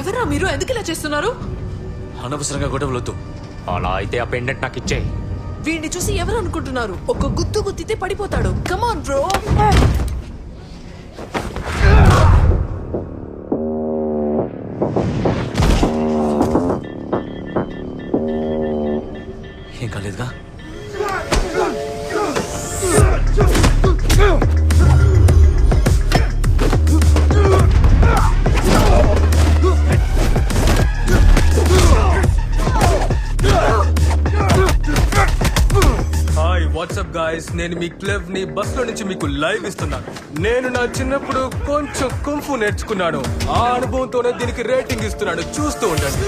ఎవరా మీరు? ఎందుకు ఇలా చేస్తున్నారు? అనవసరంగా గొడవలొద్దు. అలా అయితే ఆ పెండెంట్ నాకు ఇచ్చేయి. వీడిని చూసి ఎవరు అనుకుంటున్నారు? ఒక గుద్దు గుద్దితే పడిపోతాడు. కమాన్ బ్రో. ఏం కాలేదుగా? హాయ్ వాట్సాప్ గాయ్స్, నేను మీ క్లెవ్ ని బస్ లో నుంచి మీకు లైవ్ ఇస్తున్నాను. నేను నా చిన్నప్పుడు కొంచెం కుంఫు నేర్చుకున్నాను. ఆ అనుభవంతోనే దీనికి రేటింగ్ ఇస్తున్నాను. చూస్తూ ఉండండి.